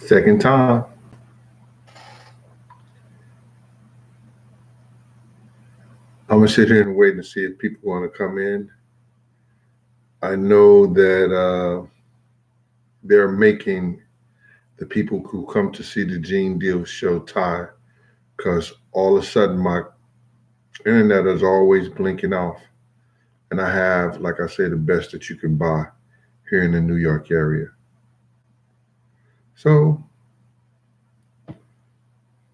Second time. I'm gonna sit here and wait and see if people want to come in. I know that they're making the people who come to see the Gene Deal show tired because all of a sudden my internet is always blinking off, and I have, like I say, the best that you can buy here in the New York area. So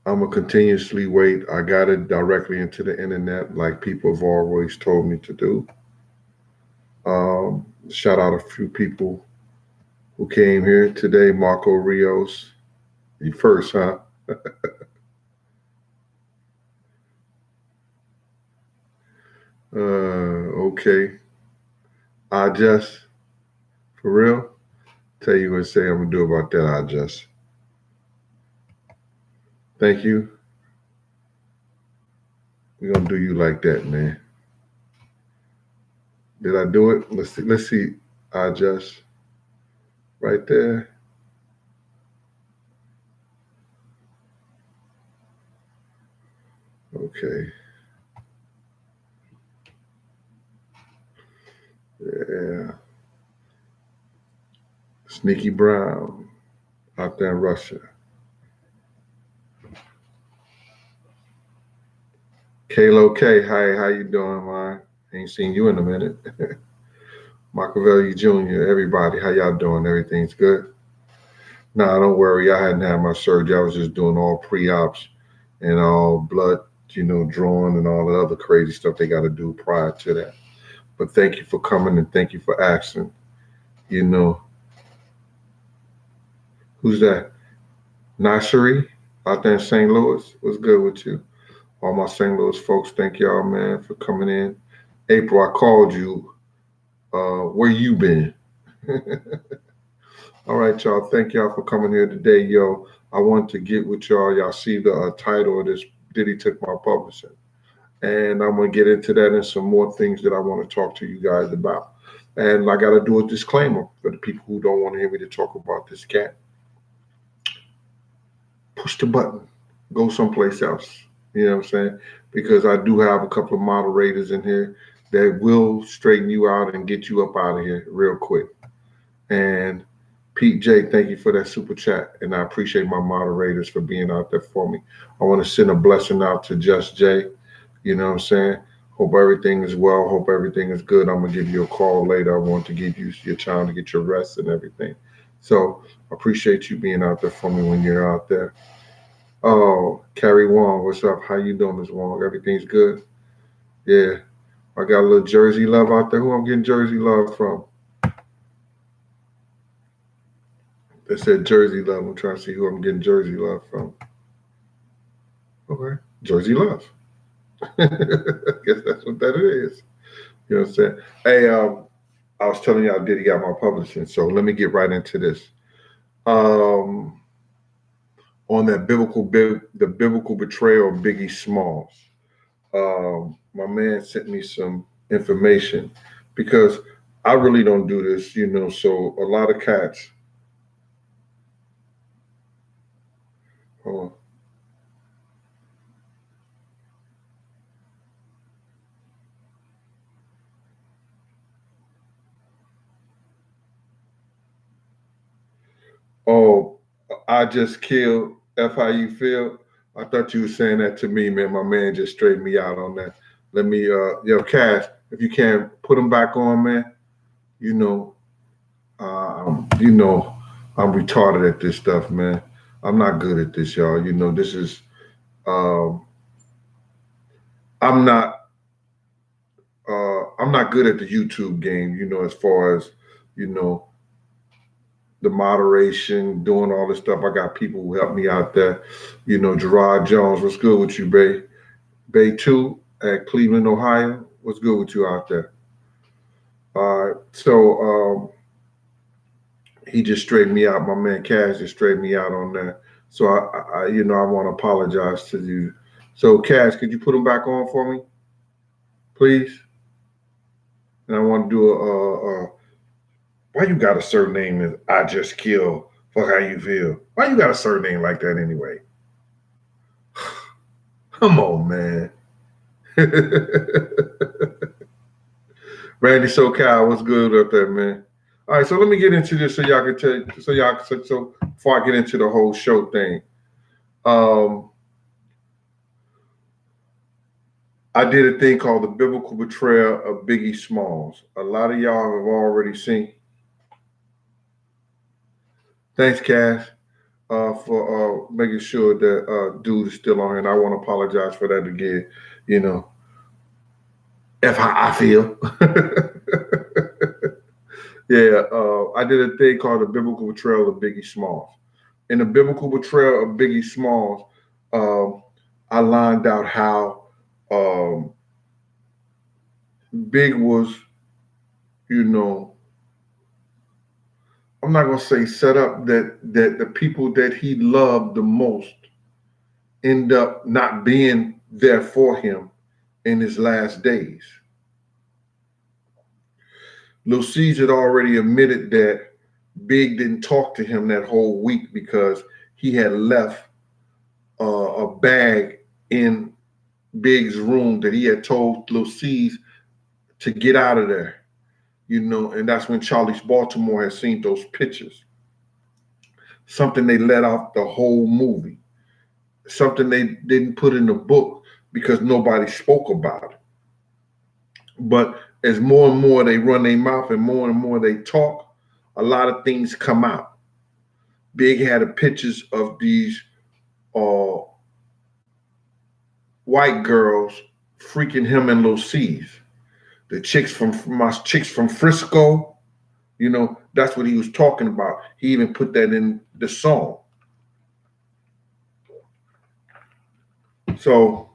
I'm gonna continuously wait. I got it directly into the internet, like people have always told me to do. Shout out a few people who came here today. Marco Rios, you first, huh? Okay. I just, for real, tell you what say I'm gonna do about that. I just thank you. We're gonna do you like that, man. Did I do it? Let's see. Let's see. I just right there. Okay. Yeah. Sneaky Brown out there in Russia. Kalo K, hi, how you doing, man? Ain't seen you in a minute. Machiavelli Jr., everybody, how y'all doing? Everything's good? Nah, don't worry. I hadn't had my surgery. I was just doing all pre-ops and all blood, drawing and all the other crazy stuff they got to do prior to that. But thank you for coming and thank you for asking. You know, who's that? Nasiri out there in St. Louis. What's good with you? All my St. Louis folks, thank y'all, man, for coming in. April, I called you. Where you been? All right, y'all. Thank y'all for coming here today, yo. I want to get with y'all. Y'all see the title of this, Diddy Took My Publishing. And I'm going to get into that and some more things that I want to talk to you guys about. And I got to do a disclaimer for the people who don't want to hear me to talk about this cat. Push the button. Go someplace else. You know what I'm saying? Because I do have a couple of moderators in here that will straighten you out and get you up out of here real quick. And Pete J, thank you for that super chat. And I appreciate my moderators for being out there for me. I want to send a blessing out to Just J. You know what I'm saying? Hope everything is well. Hope everything is good. I'm going to give you a call later. I want to give you your time to get your rest and everything. So I appreciate you being out there for me when you're out there. Oh, Carrie Wong, what's up? How you doing, Ms. Wong? Everything's good? Yeah. I got a little Jersey love out there. Who I'm getting Jersey love from? They said Jersey love. I'm trying to see who I'm getting Jersey love from. Okay. Jersey love. I guess that's what that is. You know what I'm saying? Hey, I was telling y'all Diddy got my publishing, so let me get right into this. On that the biblical betrayal of Biggie Smalls. My man sent me some information because I really don't do this, so a lot of cats. Oh, oh, I just killed F how you feel. I thought you were saying that to me, man. My man just straightened me out on that. Let me Cash, if you can put them back on, man. You know, you know, I'm retarded at this stuff, man. I'm not good at this, y'all. This is um I'm not I'm not good at the YouTube game, as far as, you know, the moderation, doing all this stuff. I got people who help me out there. Gerard Jones, what's good with you, Bay? Bay 2 at Cleveland, Ohio. What's good with you out there? All right. So he just straightened me out. My man Cash just straightened me out on that. So I want to apologize to you. So Cash, could you put him back on for me, please? And I want to do why you got a certain name as I just kill Fuck how you feel. Why you got a surname like that anyway? Come on, man. Randy SoCal, what's good up there, man? All right, so let me get into this so y'all can tell, so before I get into the whole show thing. Um, I did a thing called the biblical betrayal of Biggie Smalls. A lot of y'all have already seen. Thanks, Cass, for making sure that dude is still on here, and I want to apologize for that again. You know, F how I feel. Yeah, I did a thing called the biblical betrayal of Biggie Smalls. In the biblical betrayal of Biggie Smalls, um, I lined out how um, Big was, you know, I'm not gonna say set up that the people that he loved the most end up not being there for him in his last days. Lil Cease had already admitted that Big didn't talk to him that whole week because he had left a bag in Big's room that he had told Lil Cease to get out of there. And that's when Charlie's Baltimore had seen those pictures. Something they let off the whole movie. Something they didn't put in the book because nobody spoke about it. But as more and more they run their mouth and more they talk, a lot of things come out. Big had the pictures of these white girls freaking him and Lil Cease. The chicks from Frisco, that's what he was talking about. He even put that in the song. So,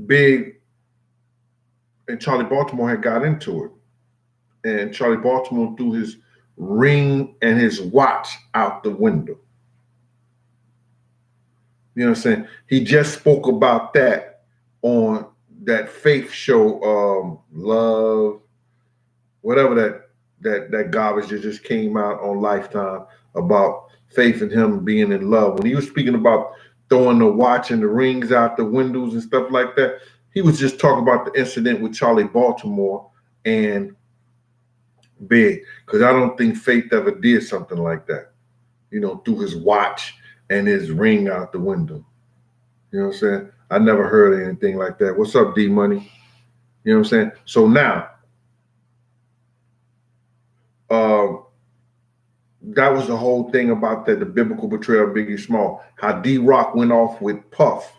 Big and Charlie Baltimore had got into it. And Charlie Baltimore threw his ring and his watch out the window. You know what I'm saying? He just spoke about that on that faith show, Love, whatever that garbage that just came out on Lifetime about faith and him being in love. When he was speaking about throwing the watch and the rings out the windows and stuff like that, he was just talking about the incident with Charlie Baltimore and Big, because I don't think Faith ever did something like that. Threw his watch and his ring out the window. You know what I'm saying? I never heard anything like that. What's up, D Money? You know what I'm saying? So now, that was the whole thing about the biblical betrayal of Biggie Small. How D-Rock went off with Puff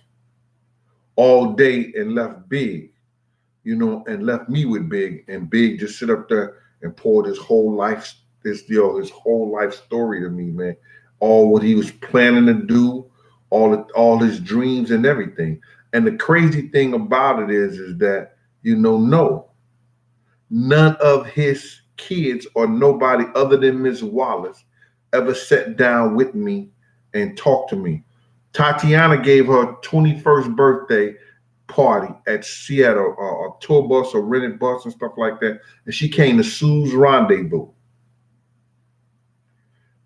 all day and left Big, and left me with Big, and Big just sit up there and poured his whole life, his whole life story to me, man. All what he was planning to do, all his dreams and everything. And the crazy thing about it is that no, none of his kids or nobody other than Miss Wallace ever sat down with me and talked to me. Tatiana gave her 21st birthday party at Seattle, a tour bus, a rented bus and stuff like that. And she came to Sue's Rendezvous.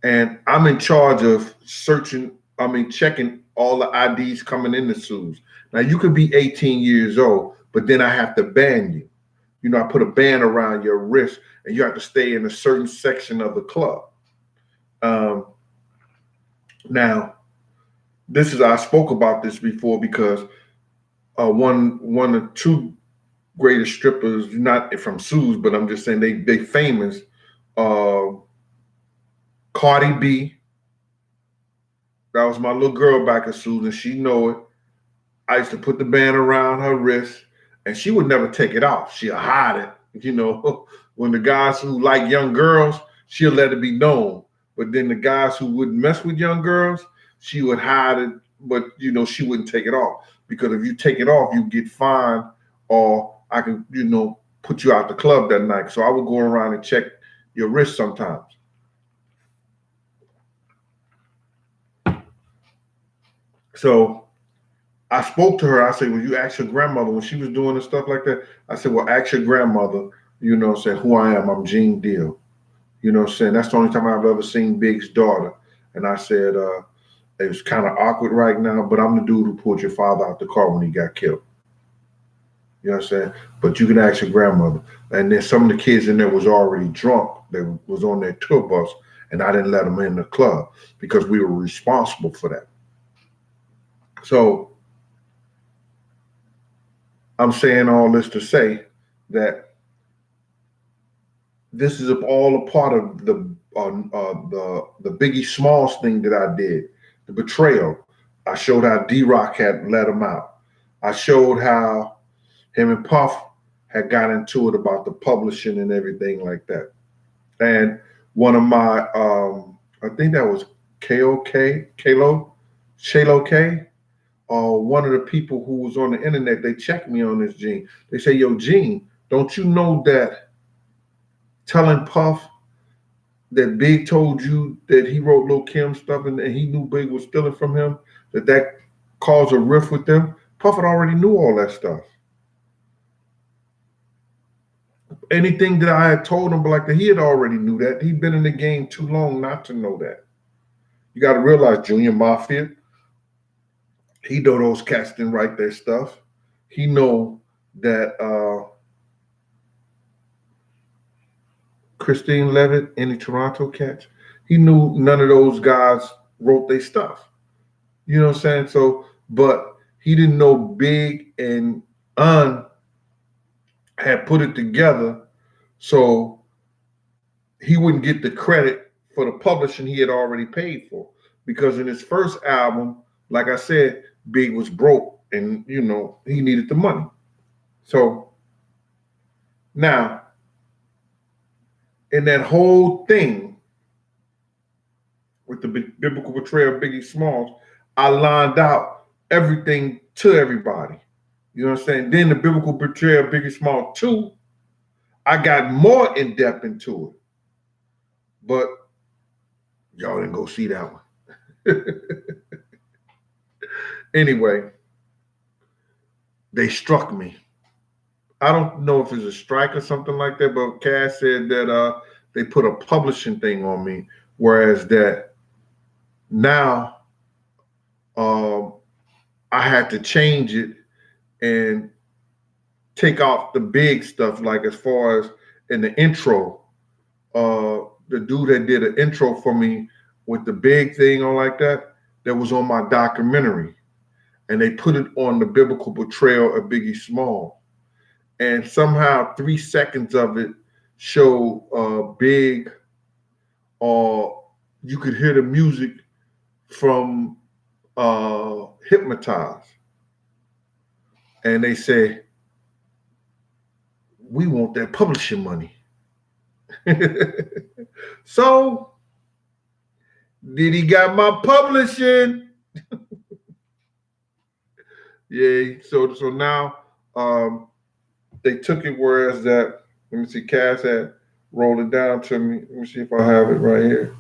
And I'm in charge of checking all the IDs coming into Sue's. Now, you could be 18 years old, but then I have to ban you. I put a band around your wrist and you have to stay in a certain section of the club. Now, I spoke about this before because one or two greatest strippers, not from Sue's, but I'm just saying they famous. Cardi B, that was my little girl back at Sue's, and she know it. I used to put the band around her wrist, and she would never take it off. She'll hide it. When the guys who like young girls, she'll let it be known. But then the guys who wouldn't mess with young girls, she would hide it, but she wouldn't take it off. Because if you take it off, you get fined, or I could, put you out the club that night. So I would go around and check your wrist sometimes. So I spoke to her. I said, well, you ask your grandmother when she was doing the stuff like that. I said, well, ask your grandmother You know what I'm saying? Who I am. I'm Gene Deal. You know what I'm saying? That's the only time I've ever seen Big's daughter. And I said, it was kind of awkward right now, but I'm the dude who pulled your father out the car when he got killed. You know what I'm saying? But you can ask your grandmother. And then some of the kids in there was already drunk. They was on their tour bus, and I didn't let them in the club because we were responsible for that. So I'm saying all this to say that this is all a part of the Biggie Smalls thing that I did, the betrayal. I showed how D Rock had let him out. I showed how him and Puff had got into it about the publishing and everything like that. And one of my, I think that was Shalo K, one of the people who was on the internet, they checked me on this, Gene. They say, yo, Gene, don't you know that telling Puff that Big told you that he wrote Lil Kim stuff and he knew Big was stealing from him, that caused a rift with them? Puff had already knew all that stuff. Anything that I had told him, but like that, he had already knew that. He'd been in the game too long not to know that. You got to realize, Junior Mafia, he know those cats didn't write their stuff. He know that Christine Levitt, any Toronto cats, he knew none of those guys wrote their stuff. You know what I'm saying? So, but he didn't know Big and Un had put it together, so he wouldn't get the credit for the publishing he had already paid for. Because in his first album, like I said, Big was broke and, you know, he needed the money. So now, in that whole thing with the biblical betrayal of Biggie Smalls, I lined out everything to everybody. You know what I'm saying? Then the biblical betrayal of Biggie Smalls 2, I got more in depth into it. But y'all didn't go see that one. Anyway, they struck me. I don't know if it's a strike or something like that, but Cass said that they put a publishing thing on me, whereas that now I had to change it and take off the big stuff, like as far as in the intro, the dude that did an intro for me with the big thing on like that was on my documentary, and they put it on the biblical betrayal of Biggie Small, and somehow 3 seconds of it showed Big, or you could hear the music from Hypnotize, and they say, we want that publishing money. So Diddy got my publishing. Yeah. So now they took it, whereas that, let me see, Cass had rolled it down to me. Let me see if I have it right here.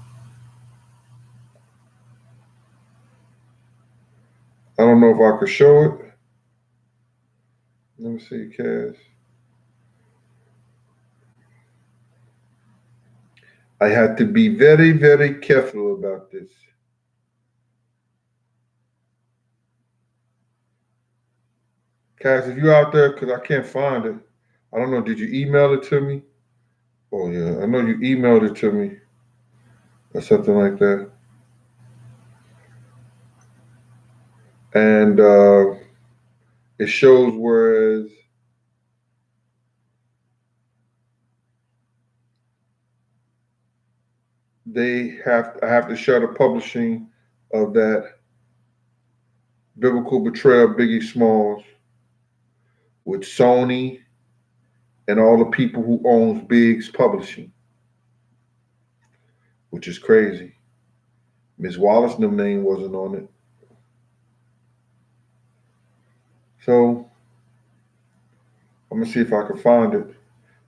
I don't know if I could show it. Let me see, Cass. I had to be very, very careful about this. Cass, if you're out there, because I can't find it. I don't know. Did you email it to me? Oh, yeah. I know you emailed it to me or something like that. And it shows whereas I have to share the publishing of that biblical betrayal of Biggie Smalls with Sony and all the people who owns Big's publishing, which is crazy. Miss Wallace' name wasn't on it. So I'm gonna see if I can find it.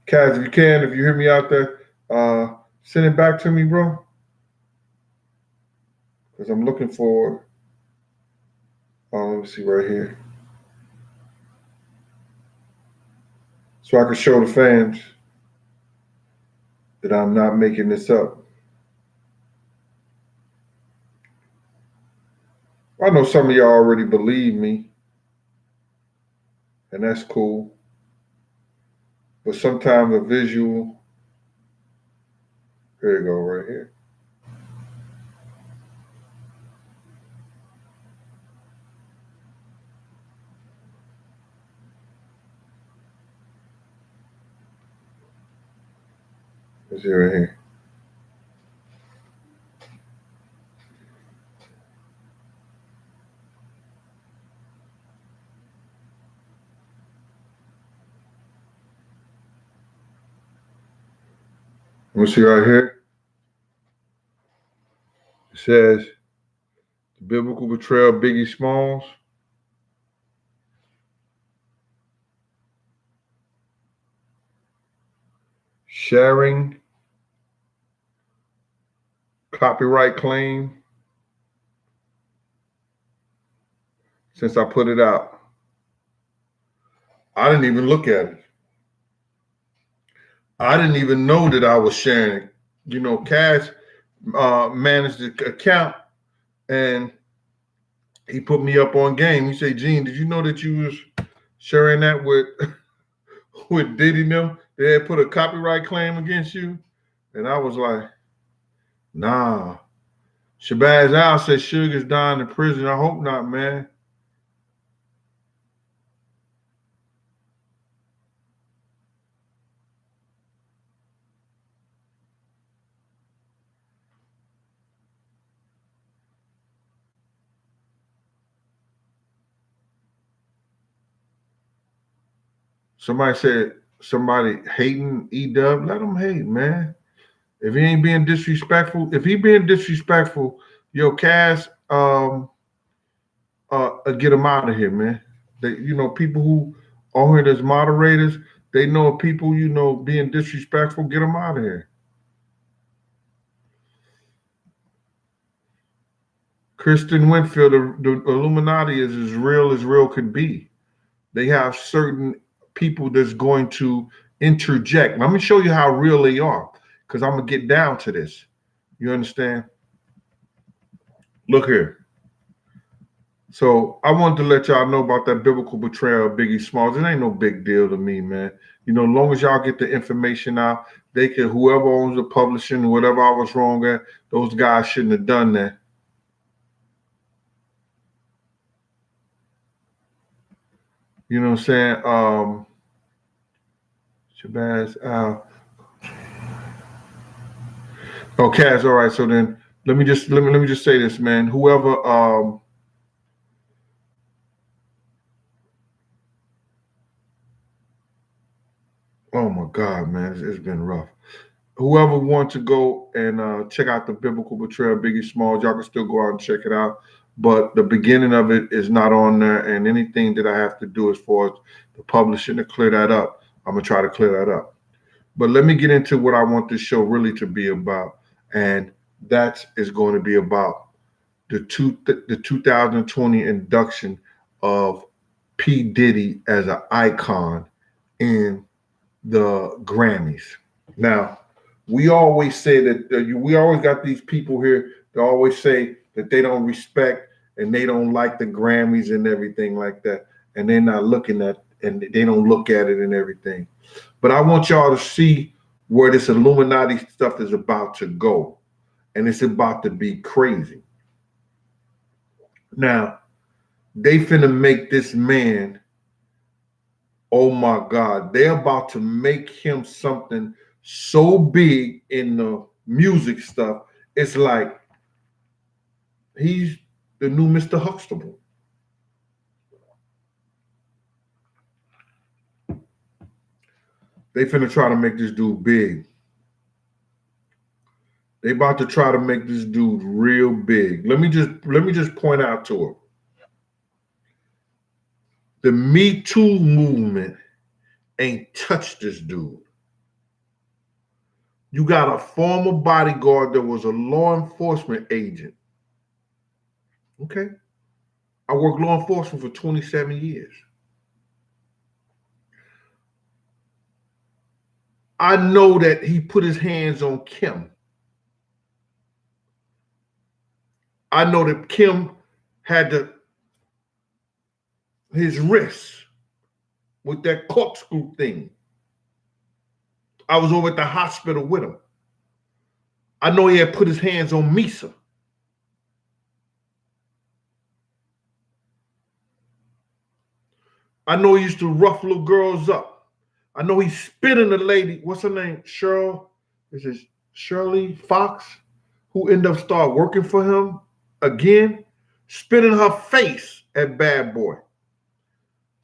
Kaz, if you can, if you hear me out there, send it back to me, bro. Because I'm looking for, let me see right here. So I can show the fans. that I'm not making this up. I know some of y'all already believe me, and that's cool. But sometimes a visual, here you go, right here. Let's see right here. Let me see right here. It says the biblical betrayal of Biggie Smalls. Sharing copyright claim since I put it out. I didn't even look at it. I didn't even know that I was sharing it. You know, Cash managed the account and he put me up on game. He said, Gene, did you know that you was sharing that with with Diddy and them? They had put a copyright claim against you? And I was like, nah. Shabazz Al said Sugar's dying in prison. I hope not, man. Somebody said somebody hating E-Dub. Let them hate, man. If he ain't being disrespectful, if he being disrespectful, yo, Cass, get him out of here, man. They, you know, people who are here as moderators, they know people, you know, being disrespectful, get them out of here. Kristen Winfield, the Illuminati is as real could be. They have certain people that's going to interject. Let me show you how real they are, because I'm gonna get down to this. You understand? Look here. So I wanted to let y'all know about that biblical betrayal of Biggie Smalls. It ain't no big deal to me, man. You know, as long as y'all get the information out, they can, whoever owns the publishing, whatever I was wrong at, those guys shouldn't have done that. You know what I'm saying? Shabazz, okay, that's all right. So then let me just say this, man. Whoever oh my God, man, it's been rough. Whoever wants to go and check out the biblical betrayal of Biggie Smalls, y'all can still go out and check it out. But the beginning of it is not on there, and anything that I have to do as far as the publishing to clear that up, I'm gonna try to clear that up. But let me get into what I want this show really to be about, and that is going to be about the 2020 induction of P. Diddy as an icon in the Grammys. Now, we always say that we always got these people here that always say that they don't respect and they don't like the Grammys and everything like that, and they're not looking at and they don't look at it and everything. But I want y'all to see where this Illuminati stuff is about to go, and it's about to be crazy. Now, they finna make this man, oh my God, they're about to make him something so big in the music stuff. It's like he's the new Mr. Huxtable. They finna try to make this dude big. They about to try to make this dude real big. Let me just point out to him. The Me Too movement ain't touched this dude. You got a former bodyguard that was a law enforcement agent. Okay. I worked law enforcement for 27 years. I know that he put his hands on Kim. I know that Kim had his wrist with that corkscrew thing. I was over at the hospital with him. I know he had put his hands on Misa. I know he used to rough little girls up. I know he spit in a lady. What's her name? Is it Shirley Fox? Who ended up start working for him again? Spit in her face at Bad Boy.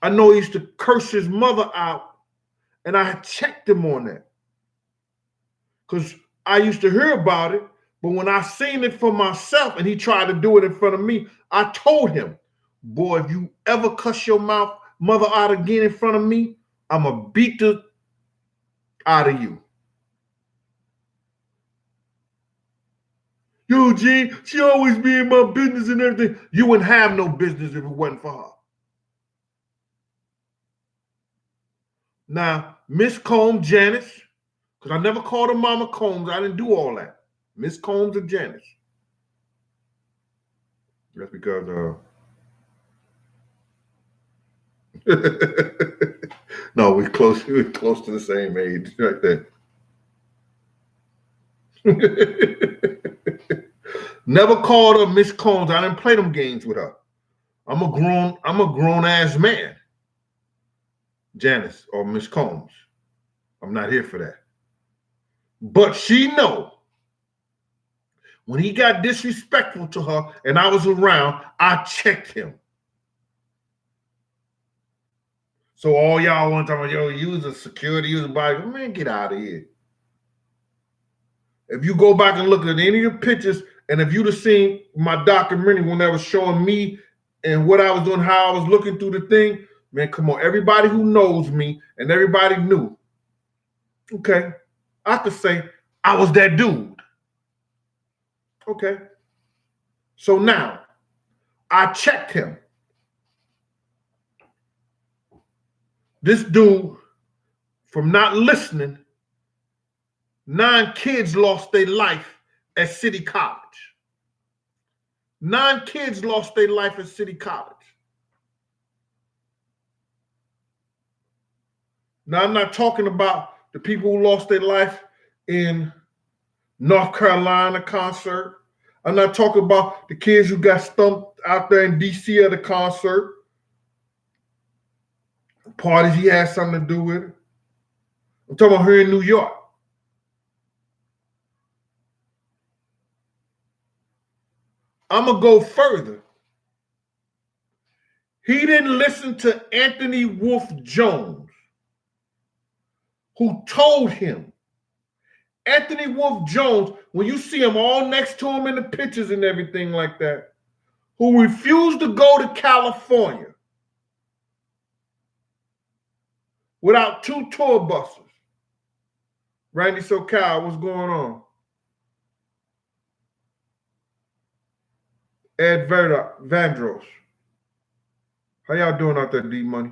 I know he used to curse his mother out, and I had checked him on that. Because I used to hear about it, but when I seen it for myself and he tried to do it in front of me, I told him, boy, if you ever cuss your mother out again in front of me, I'm going to beat the out of you. Yo, Gene, she always be in my business and everything. You wouldn't have no business if it wasn't for her. Now, Miss Combs, Janice, because I never called her Mama Combs. I didn't do all that. Miss Combs or Janice. That's because no, we're close to the same age right there. Never called her Miss Combs. I didn't play them games with her. I'm a grown ass man. Janice or Miss Combs. I'm not here for that. But she know when he got disrespectful to her and I was around, I checked him. So all y'all want to talk about, yo, you was a security, you was a body. Man, get out of here. If you go back and look at any of the pictures, and if you'd have seen my documentary when they was showing me and what I was doing, how I was looking through the thing, man, come on. Everybody who knows me and everybody knew. Okay. I could say I was that dude. Okay. So now I checked him. This dude, from not listening, 9 kids lost their life at City College. 9 kids lost their life at City College. Now, I'm not talking about the people who lost their life in North Carolina concert. I'm not talking about the kids who got stumped out there in D.C. at a concert. Parties he had something to do with it. I'm talking about here in New York. I'm going to go further. He didn't listen to Anthony Wolf Jones, who told him. Anthony Wolf Jones, when you see him all next to him in the pictures and everything like that, who refused to go to California without 2 tour buses. Randy SoCal, what's going on? Ed Vandross. How y'all doing out there, D-Money?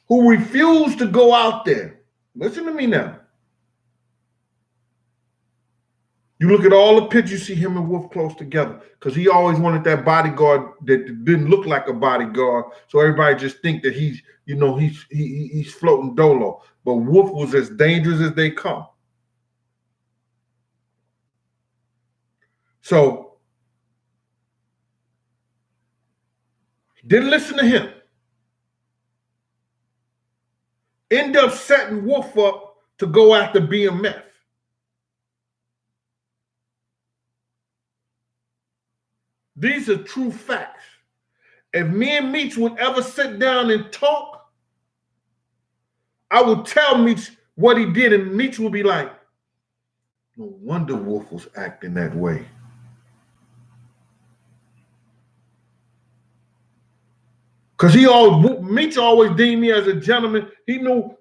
Who refused to go out there. Listen to me now. You look at all the pictures, you see him and Wolf close together because he always wanted that bodyguard that didn't look like a bodyguard. So everybody just think that he's floating dolo. But Wolf was as dangerous as they come. So didn't listen to him. End up setting Wolf up to go after BMF. These are true facts. If me and Meech would ever sit down and talk, I would tell Meech what he did, and Meech would be like, no wonder Wolf was acting that way. Because Meech always deemed me as a gentleman. He knew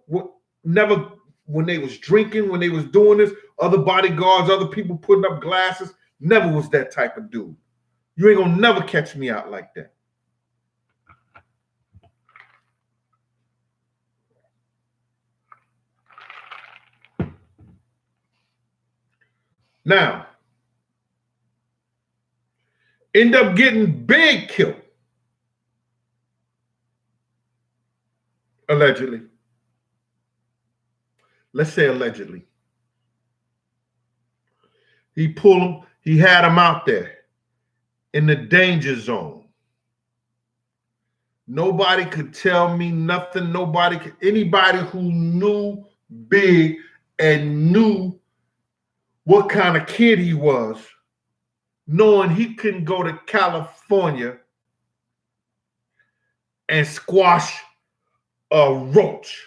never when they was drinking, when they was doing this, other bodyguards, other people putting up glasses, never was that type of dude. You ain't gonna never catch me out like that. Now, end up getting Big killed, allegedly. Let's say allegedly. He pulled him, he had him out there in the danger zone. Nobody could tell me nothing. Anybody who knew Big and knew what kind of kid he was, knowing he couldn't go to California and squash a roach.